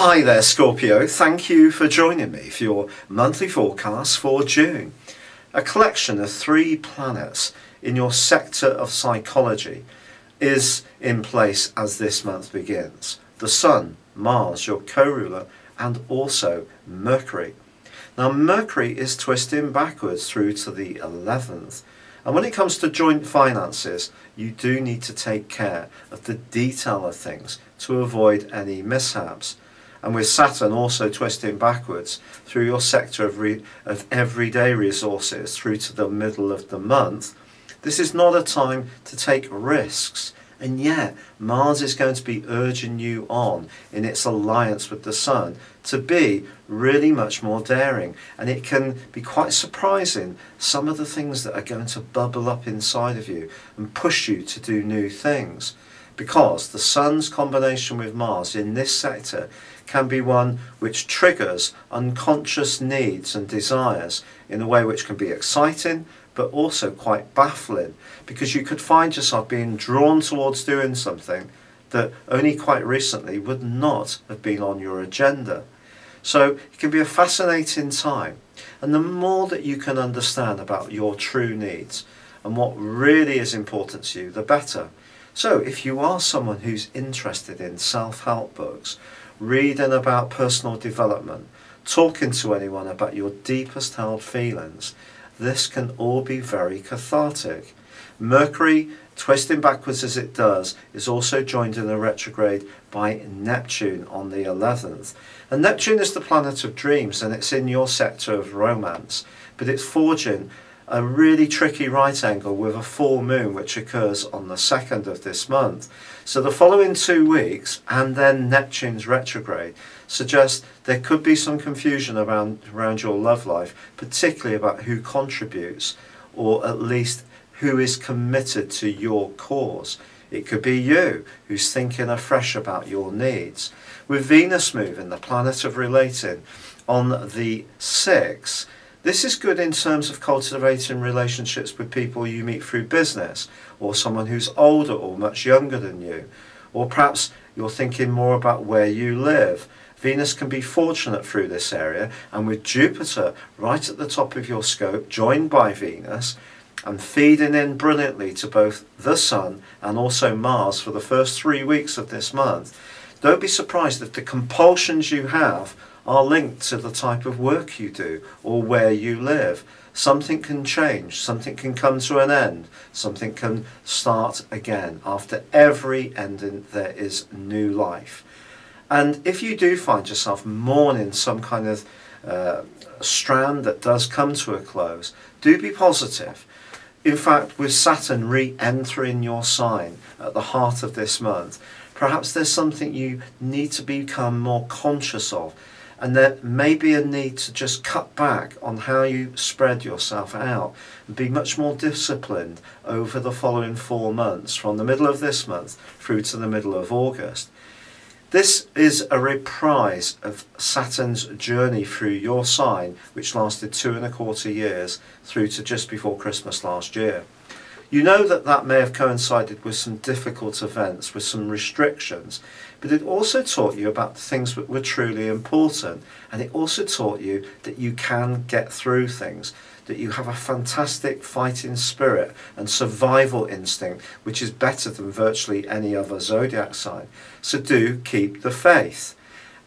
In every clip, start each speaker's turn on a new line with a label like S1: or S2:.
S1: Hi there, Scorpio. Thank you for joining me for your monthly forecast for June. A collection of 3 planets in your sector of psychology is in place as this month begins. The Sun, Mars, your co-ruler, and also Mercury. Now Mercury is twisting backwards through to the 11th. And when it comes to joint finances, you do need to take care of the detail of things to avoid any mishaps. And with Saturn also twisting backwards through your sector of everyday resources through to the middle of the month, this is not a time to take risks. And yet, Mars is going to be urging you on in its alliance with the Sun to be really much more daring. And it can be quite surprising, some of the things that are going to bubble up inside of you and push you to do new things. Because the Sun's combination with Mars in this sector can be one which triggers unconscious needs and desires in a way which can be exciting, but also quite baffling, because you could find yourself being drawn towards doing something that only quite recently would not have been on your agenda. So it can be a fascinating time, and the more that you can understand about your true needs and what really is important to you, the better. So if you are someone who's interested in self-help books, reading about personal development, talking to anyone about your deepest held feelings, this can all be very cathartic. Mercury, twisting backwards as it does, is also joined in a retrograde by Neptune on the 11th. And Neptune is the planet of dreams, and it's in your sector of romance, but it's forging a really tricky right angle with a full moon which occurs on the 2nd of this month. So the following 2 weeks and then Neptune's retrograde suggest there could be some confusion around your love life, particularly about who contributes, or at least who is committed to your cause. It could be you who's thinking afresh about your needs. With Venus moving, the planet of relating, on the 6th, this is good in terms of cultivating relationships with people you meet through business, or someone who's older or much younger than you. Or perhaps you're thinking more about where you live. Venus can be fortunate through this area, and with Jupiter right at the top of your scope, joined by Venus, and feeding in brilliantly to both the Sun and also Mars for the first 3 weeks of this month, don't be surprised if the compulsions you have are linked to the type of work you do or where you live. Something can change, something can come to an end, something can start again. After every ending there is new life. And if you do find yourself mourning some kind of strand that does come to a close, do be positive. In fact, with Saturn re-entering your sign at the heart of this month, perhaps there's something you need to become more conscious of. And there may be a need to just cut back on how you spread yourself out and be much more disciplined over the following 4 months, from the middle of this month through to the middle of August. This is a reprise of Saturn's journey through your sign, which lasted 2¼ years through to just before Christmas last year. You know that may have coincided with some difficult events, with some restrictions, but it also taught you about the things that were truly important, and it also taught you that you can get through things, that you have a fantastic fighting spirit and survival instinct, which is better than virtually any other zodiac sign. So do keep the faith.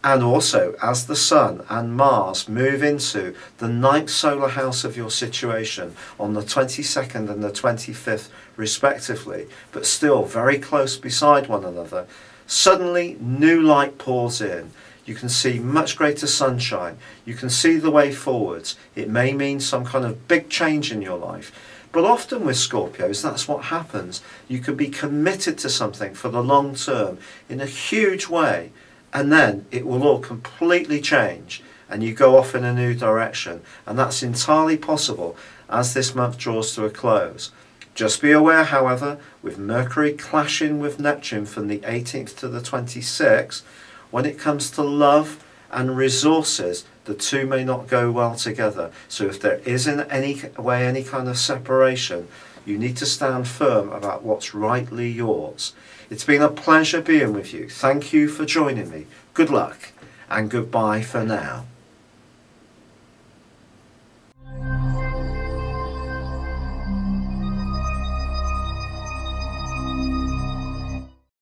S1: And also, as the Sun and Mars move into the 9th solar house of your situation on the 22nd and the 25th respectively, but still very close beside one another, suddenly new light pours in. You can see much greater sunshine. You can see the way forwards. It may mean some kind of big change in your life. But often with Scorpios, that's what happens. You can be committed to something for the long term in a huge way, and then it will all completely change and you go off in a new direction. And that's entirely possible as this month draws to a close. Just be aware, however, with Mercury clashing with Neptune from the 18th to the 26th, when it comes to love and resources, the two may not go well together. So if there is in any way any kind of separation, you need to stand firm about what's rightly yours. It's been a pleasure being with you. Thank you for joining me. Good luck and goodbye for now.